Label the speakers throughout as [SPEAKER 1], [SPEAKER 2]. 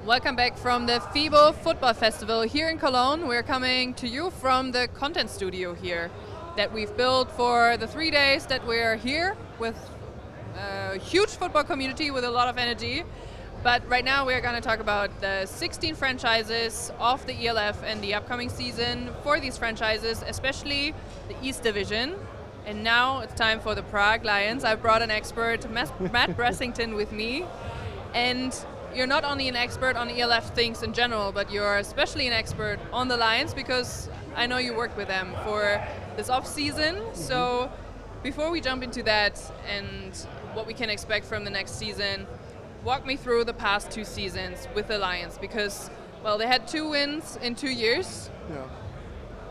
[SPEAKER 1] Welcome back from the FIBO Football Festival here in Cologne. We're coming to you from the content studio here that we've built for the 3 days that we're here with a huge football community with a lot of energy. But right now we're going to talk about the 16 franchises of the ELF and the upcoming season for these franchises, especially the East Division. And now it's time for the Prague Lions. I've brought an expert, Matt Bressington, with me. And you're not only an expert on ELF things in general, but you're especially an expert on the Lions because I know you worked with them for this off-season. Mm-hmm. So before we jump into that and what we can expect from the next season, walk me through the past 2 seasons with the Lions because, well, they had 2 wins in 2 years.
[SPEAKER 2] Yeah.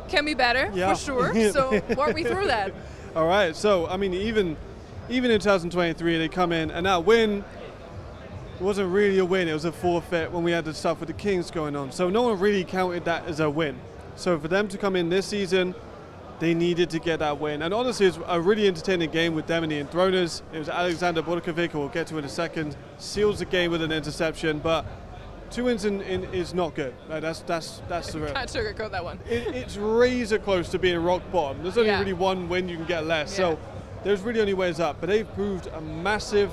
[SPEAKER 1] Can be better, for sure. So walk me through that.
[SPEAKER 2] All right. So, I mean, even in 2023, they come in and that win, it wasn't really a win, it was a forfeit when we had the stuff with the Kings going on. So no one really counted that as a win. So for them to come in this season, they needed to get that win. And honestly, it was a really entertaining game with them and the Enthroners. It was Alexander Borkovic, who we'll get to in a second, seals the game with an interception, but 2 wins is not good. Like, that's the real.
[SPEAKER 1] Can't sugarcoat that one.
[SPEAKER 2] It's razor close to being rock bottom. There's only really one win you can get less. Yeah. So there's really only ways up. But they've proved a massive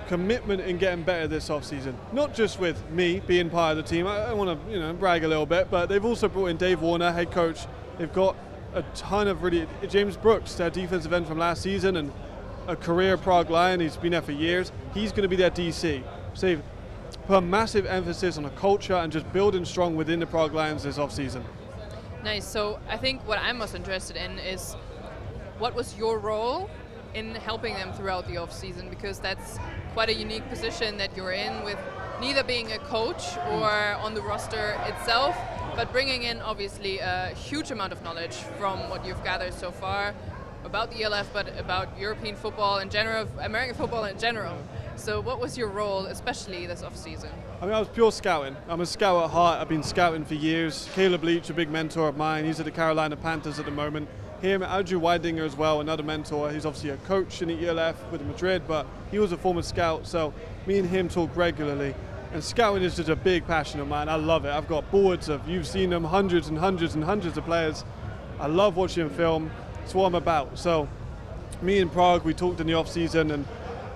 [SPEAKER 2] commitment in getting better this off-season. Not just with me being part of the team. I want to brag a little bit, but they've also brought in Dave Warner, head coach. They've got a ton of really James Brooks, their defensive end from last season, and a career Prague Lion. He's been there for years. He's going to be their DC. So they've put a massive emphasis on a culture and just building strong within the Prague Lions this off-season.
[SPEAKER 1] Nice. So I think what I'm most interested in is what was your role in helping them throughout the off-season, because that's quite a unique position that you're in, with neither being a coach or on the roster itself, but bringing in obviously a huge amount of knowledge from what you've gathered so far about the ELF, but about European football in general, American football in general. So what was your role, especially this off-season?
[SPEAKER 2] I mean, I was pure scouting. I'm a scout at heart. I've been scouting for years. Caleb Leach, a big mentor of mine. He's at the Carolina Panthers at the moment. Him, Andrew Weidinger as well, another mentor. He's obviously a coach in the ELF with Madrid, but he was a former scout, so me and him talk regularly. And scouting is just a big passion of mine. I love it. I've got boards of, you've seen them, hundreds and hundreds and hundreds of players. I love watching film. It's what I'm about. So me in Prague, we talked in the off-season and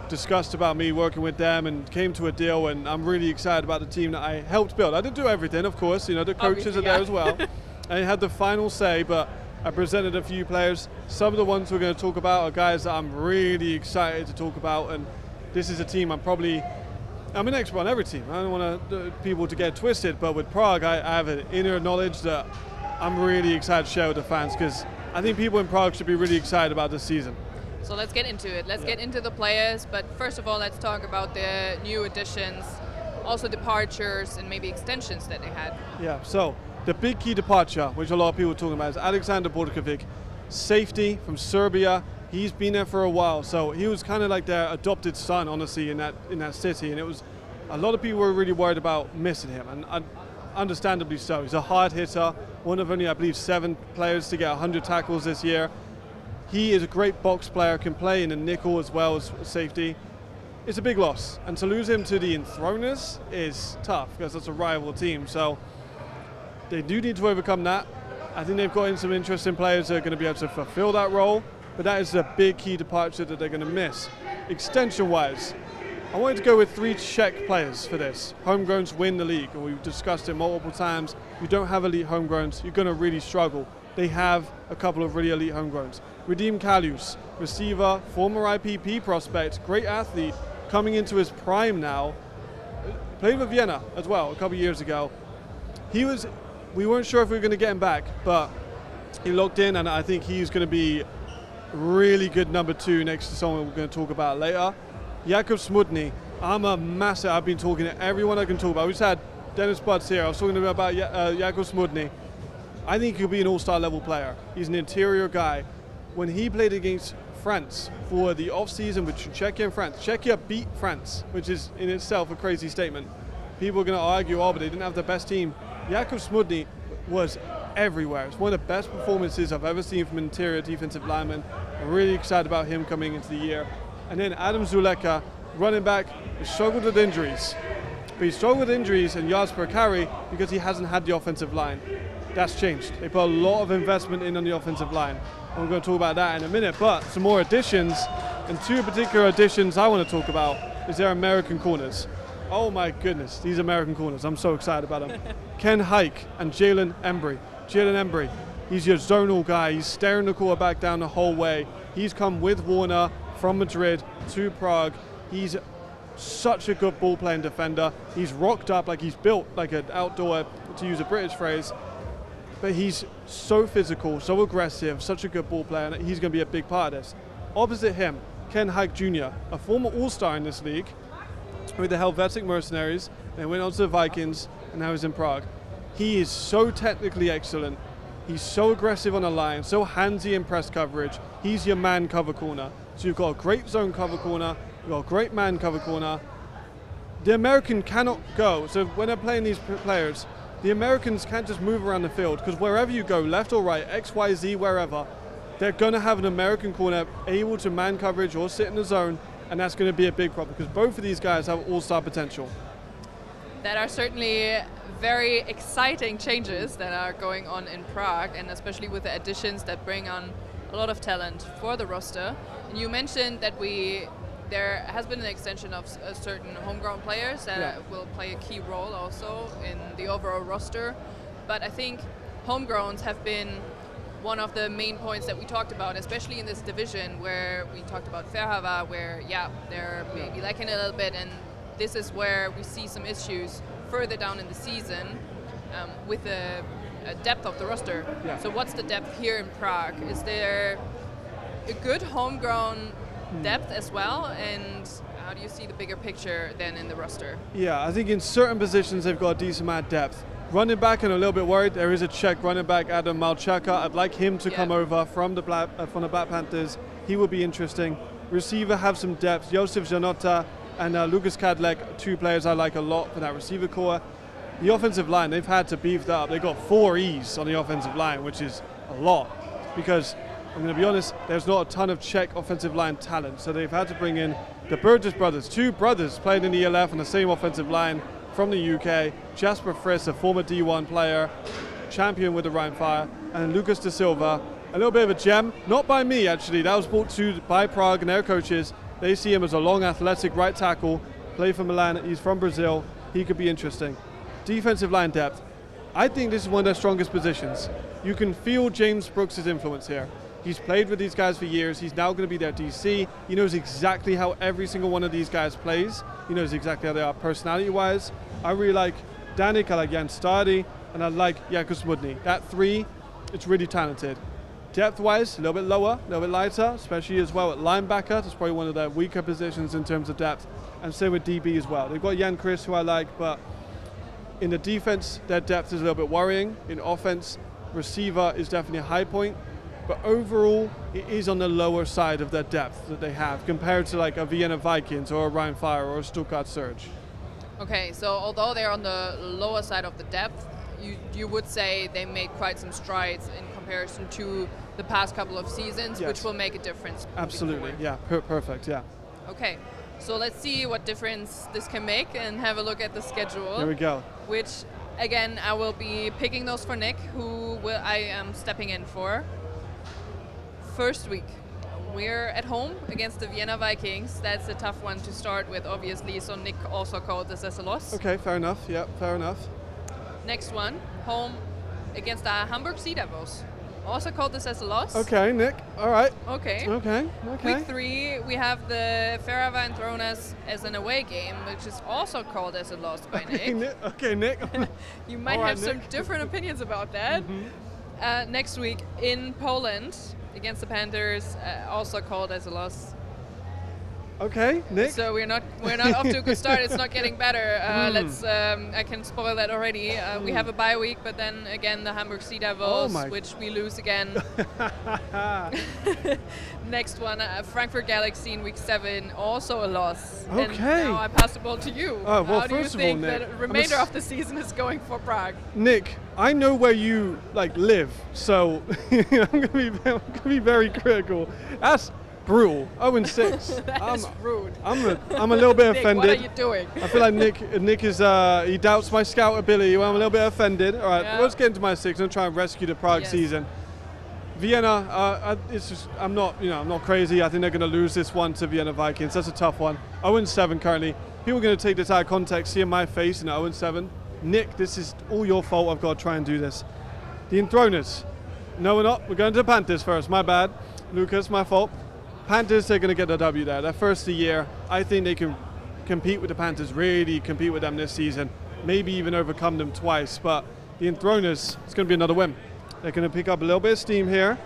[SPEAKER 2] discussed about me working with them and came to a deal, and I'm really excited about the team that I helped build. I didn't do everything, of course. The coaches are there as well. I had the final say, but I presented a few players. Some of the ones we're going to talk about are guys that I'm really excited to talk about, and this is a team I'm an expert on every team. I don't want people to get twisted, but with Prague, I have an inner knowledge that I'm really excited to share with the fans, because I think people in Prague should be really excited about this season.
[SPEAKER 1] So let's get into it. Let's get into the players, but first of all, let's talk about the new additions, also departures and maybe extensions that they had.
[SPEAKER 2] Yeah, so the big key departure, which a lot of people are talking about, is Alexander Borkovic, safety from Serbia. He's been there for a while, so he was kind of like their adopted son, honestly, in that city. And it was a lot of people were really worried about missing him, and understandably so. He's a hard hitter, one of only, I believe, 7 players to get 100 tackles this year. He is a great box player, can play in the nickel as well as safety. It's a big loss, and to lose him to the Enthroners is tough because that's a rival team. So they do need to overcome that. I think they've got in some interesting players that are going to be able to fulfill that role, but that is a big key departure that they're going to miss. Extension-wise, I wanted to go with 3 Czech players for this. Homegrowns win the league, and we've discussed it multiple times. You don't have elite homegrowns, you're going to really struggle. They have a couple of really elite homegrowns. Radim Kalius, receiver, former IPP prospect, great athlete, coming into his prime now. Played with Vienna as well a couple of years ago. We weren't sure if we were going to get him back, but he locked in, and I think he's going to be really good number 2 next to someone we're going to talk about later. Jakub Smudny, I've been talking to everyone I can talk about. We just had Dennis Butts here. I was talking about Jakub Smudny. I think he'll be an all-star level player. He's an interior guy. When he played against France for the off-season with Czechia and France, Czechia beat France, which is in itself a crazy statement. People are going to argue, but they didn't have the best team. Jakub Smudny was everywhere. It's one of the best performances I've ever seen from an interior defensive lineman. I'm really excited about him coming into the year. And then Adam Zuleka, running back, struggled with injuries. But he struggled with injuries and yards per carry because he hasn't had the offensive line. That's changed. They put a lot of investment in on the offensive line. And we're going to talk about that in a minute. But some more additions, and two particular additions I want to talk about is their American corners. Oh my goodness, these American corners. I'm so excited about them. Ken Hike and Jalen Embry. Jalen Embry, he's your zonal guy. He's staring the quarterback down the whole way. He's come with Warner from Madrid to Prague. He's such a good ball-playing defender. He's rocked up like he's built like an outdoor, to use a British phrase. But he's so physical, so aggressive, such a good ball player, and he's going to be a big part of this. Opposite him, Ken Hike Jr., a former All-Star in this league with the Helvetic Mercenaries, and went on to the Vikings, and now he's in Prague. He is so technically excellent. He's so aggressive on the line, so handsy in press coverage. He's your man cover corner. So you've got a great zone cover corner, you've got a great man cover corner. The American cannot go, so when they're playing these players, the Americans can't just move around the field, because wherever you go, left or right, X, Y, Z, wherever, they're going to have an American corner able to man coverage or sit in the zone, and that's going to be a big problem, because both of these guys have all-star potential.
[SPEAKER 1] That are certainly very exciting changes that are going on in Prague, and especially with the additions that bring on a lot of talent for the roster. And you mentioned that there has been an extension of certain homegrown players that will play a key role also in the overall roster. But I think homegrowns have been one of the main points that we talked about, especially in this division where we talked about Ferhava, where they're maybe lacking a little bit, and this is where we see some issues further down in the season with the depth of the roster. Yeah. So what's the depth here in Prague? Is there a good homegrown depth as well, and how do you see the bigger picture then in the roster?
[SPEAKER 2] Yeah, I think in certain positions they've got a decent amount of depth. Running back, I'm a little bit worried. There is a Czech running back, Adam Malchaka. I'd like him to come over from the Black Panthers. He will be interesting. Receiver have some depth. Josef Janota and Lucas Kadlec, two players I like a lot for that receiver core. The offensive line, they've had to beef that up. They've got 4 E's on the offensive line, which is a lot, because I'm going to be honest, there's not a ton of Czech offensive line talent. So they've had to bring in the Burgess brothers. 2 brothers played in the ELF on the same offensive line from the UK. Jasper Friss, a former D1 player, champion with the Rhine Fire, and Lucas De Silva, a little bit of a gem. Not by me, actually. That was brought to by Prague and their coaches. They see him as a long, athletic right tackle, play for Milan. He's from Brazil. He could be interesting. Defensive line depth. I think this is one of their strongest positions. You can feel James Brooks' influence here. He's played with these guys for years. He's now going to be their DC. He knows exactly how every single one of these guys plays. He knows exactly how they are personality-wise. I really like Danik, I like Jan Stadi, and I like Jakub Smudny. That 3, it's really talented. Depth-wise, a little bit lower, a little bit lighter, especially as well at linebacker. That's probably one of their weaker positions in terms of depth. And same with DB as well. They've got Jan Chris, who I like, but in the defense, their depth is a little bit worrying. In offense, receiver is definitely a high point. But overall, it is on the lower side of their depth that they have compared to like a Vienna Vikings or a Rhine Fire or a Stuttgart Surge.
[SPEAKER 1] Okay, so although they're on the lower side of the depth, you would say they made quite some strides in comparison to the past couple of seasons, yes, which will make a difference.
[SPEAKER 2] Absolutely, yeah, perfect, yeah.
[SPEAKER 1] Okay, so let's see what difference this can make and have a look at the schedule.
[SPEAKER 2] There we go.
[SPEAKER 1] Which, again, I will be picking those for Nick, I am stepping in for. First week, we're at home against the Vienna Vikings. That's a tough one to start with, obviously, so Nick also called this as a loss.
[SPEAKER 2] Okay, fair enough, yeah, fair enough.
[SPEAKER 1] Next one, home against the Hamburg Sea Devils. Also called this as a loss.
[SPEAKER 2] Okay, Nick, all right.
[SPEAKER 1] Okay. Week 3, we have the Ferhava and Tronas as an away game, which is also called as a loss by Nick.
[SPEAKER 2] Okay, Nick.
[SPEAKER 1] You might have some different opinions about that. Mm-hmm. Next week, in Poland, against the Panthers, also called as a loss.
[SPEAKER 2] Okay, Nick.
[SPEAKER 1] So we're not off to a good start. It's not getting better. I can spoil that already. We have a bye week, but then again the Hamburg Sea Devils, which we lose again. Next one, Frankfurt Galaxy in week 7, also a loss.
[SPEAKER 2] Okay.
[SPEAKER 1] And now I pass the ball to you.
[SPEAKER 2] Well,
[SPEAKER 1] how do you
[SPEAKER 2] first of
[SPEAKER 1] think
[SPEAKER 2] all, Nick,
[SPEAKER 1] the remainder of the season is going for Prague?
[SPEAKER 2] Nick, I know where you live, so I'm gonna be very critical. brutal. 0-6.
[SPEAKER 1] That's rude.
[SPEAKER 2] I'm a little bit
[SPEAKER 1] Nick,
[SPEAKER 2] offended.
[SPEAKER 1] what are you doing?
[SPEAKER 2] I feel like Nick is he doubts my scout ability. Well, I'm a little bit offended. All right,
[SPEAKER 1] Yeah.
[SPEAKER 2] let's get into my 6 and try and rescue the Prague
[SPEAKER 1] Yes.
[SPEAKER 2] season. Vienna, it's just I'm not crazy. I think they're going to lose this one to Vienna Vikings. That's a tough one. 0-7 currently. People are going to take this out of context, seeing my face in 0-7. Nick, this is all your fault. I've got to try and do this. The Enthroners. No, we're not. We're going to the Panthers first. My bad. Lucas, my fault. Panthers, they're going to get the W there. Their first of the year. I think they can compete with the Panthers, really compete with them this season. Maybe even overcome them twice. But the Enthroners, it's going to be another win. They're going to pick up a little bit of steam here.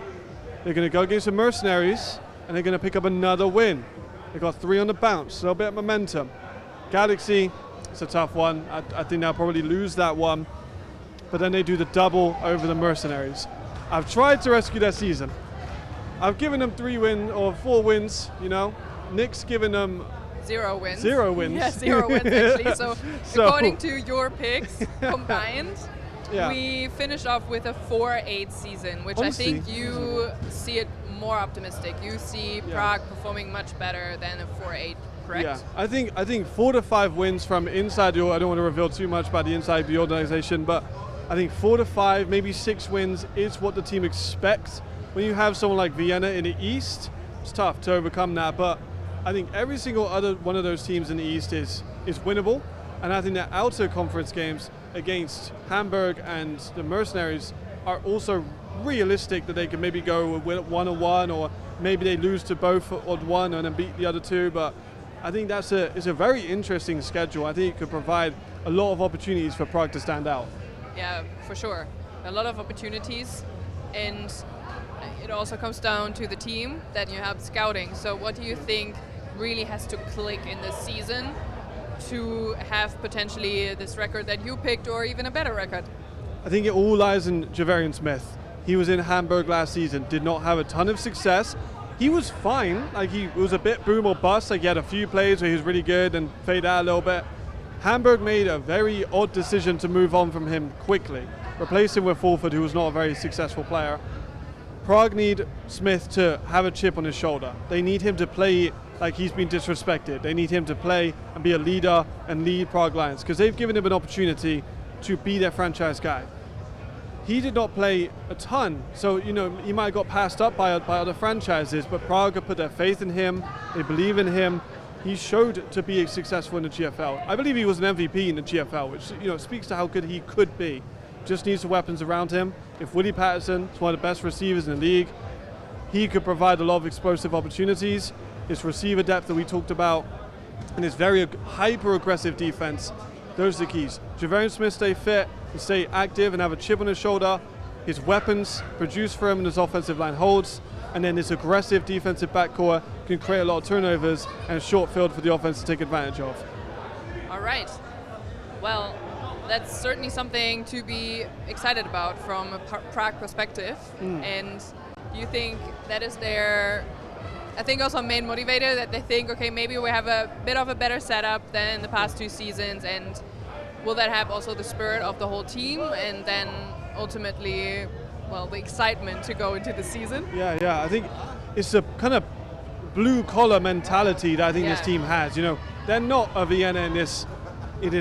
[SPEAKER 2] They're going to go against the Mercenaries, and they're going to pick up another win. They've got 3 on the bounce, a little bit of momentum. Galaxy, it's a tough one. I think they'll probably lose that one. But then they do the double over the Mercenaries. I've tried to rescue their season. I've given them 4 wins, you know. Nick's given them
[SPEAKER 1] 0 wins.
[SPEAKER 2] 0 wins.
[SPEAKER 1] Yeah, 0 wins actually. So according to your picks combined,
[SPEAKER 2] yeah.
[SPEAKER 1] we finished off with a 4-8 season, which
[SPEAKER 2] Honestly,
[SPEAKER 1] I think you see it more optimistic. You see Prague performing much better than a 4-8, correct?
[SPEAKER 2] Yeah, I think 4 to 5 wins from inside the. I don't want to reveal too much about the inside of the organization, but I think 4 to 5, maybe 6 wins is what the team expects. When you have someone like Vienna in the East, it's tough to overcome that. But I think every single other one of those teams in the East is winnable. And I think that outer conference games against Hamburg and the Mercenaries are also realistic, that they can maybe go with 1-1, or maybe they lose to both on one and then beat the other 2. But I think it's a very interesting schedule. I think it could provide a lot of opportunities for Prague to stand out.
[SPEAKER 1] Yeah, for sure. A lot of opportunities, and it also comes down to the team that you have scouting. So what do you think really has to click in this season to have potentially this record that you picked, or even a better record?
[SPEAKER 2] I think it all lies in Javarian Smith. He was in Hamburg last season, did not have a ton of success. He was fine, like he was a bit boom or bust. Like he had a few plays where he was really good and fade out a little bit. Hamburg made a very odd decision to move on from him quickly, replace him with Fulford, who was not a very successful player. Prague need Smith to have a chip on his shoulder. They need him to play like he's been disrespected. They need him to play and be a leader and lead Prague Lions, because they've given him an opportunity to be their franchise guy. He did not play a ton, so he might have got passed up by other franchises, but Prague have put their faith in him. They believe in him. He showed to be successful in the GFL. I believe he was an MVP in the GFL, which speaks to how good he could be. Just needs the weapons around him. If Willie Patterson is one of the best receivers in the league, he could provide a lot of explosive opportunities. His receiver depth that we talked about, and his very hyper-aggressive defense, those are the keys. Javarian Smith stay fit, and stay active, and have a chip on his shoulder. His weapons produce for him, and his offensive line holds. And then this aggressive defensive backcourt can create a lot of turnovers and a short field for the offense to take advantage of.
[SPEAKER 1] All right. Well, that's certainly something to be excited about from a Prague perspective. And do you think that is their, I think also main motivator, that they think, okay, maybe we have a bit of a better setup than the past 2 seasons, and will that have also the spirit of the whole team, and then ultimately, well, the excitement to go into the season?
[SPEAKER 2] Yeah. I think it's a kind of blue-collar mentality that I think this team has. They're not a Vienna in this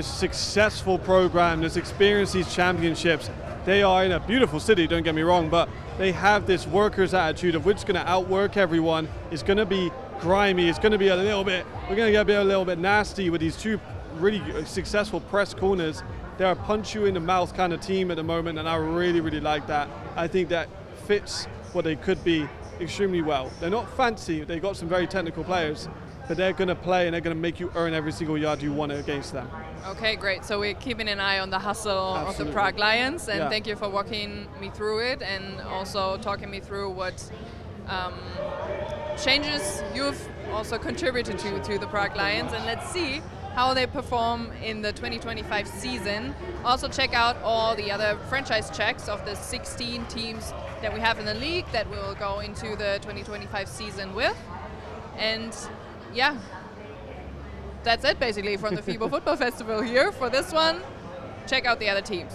[SPEAKER 2] successful program, this experience, these championships. They are in a beautiful city, don't get me wrong, but they have this workers' attitude of which is going to outwork everyone. It's going to be grimy. It's going to be we're going to get a little bit nasty with these 2 really successful press corners. They're a punch you in the mouth kind of team at the moment, and I really, really like that. I think that fits what they could be extremely well. They're not fancy. They've got some very technical players, but they're going to play and they're going to make you earn every single yard you want against them.
[SPEAKER 1] Okay, great. So we're keeping an eye on the hustle of the Prague Lions, and thank you for walking me through it, and also talking me through what changes you've also contributed to the Prague Lions, and let's see how they perform in the 2025 season. Also check out all the other franchise checks of the 16 teams that we have in the league that will go into the 2025 season with. And yeah, that's it basically from the FIBO Football Festival here for this one. Check out the other teams.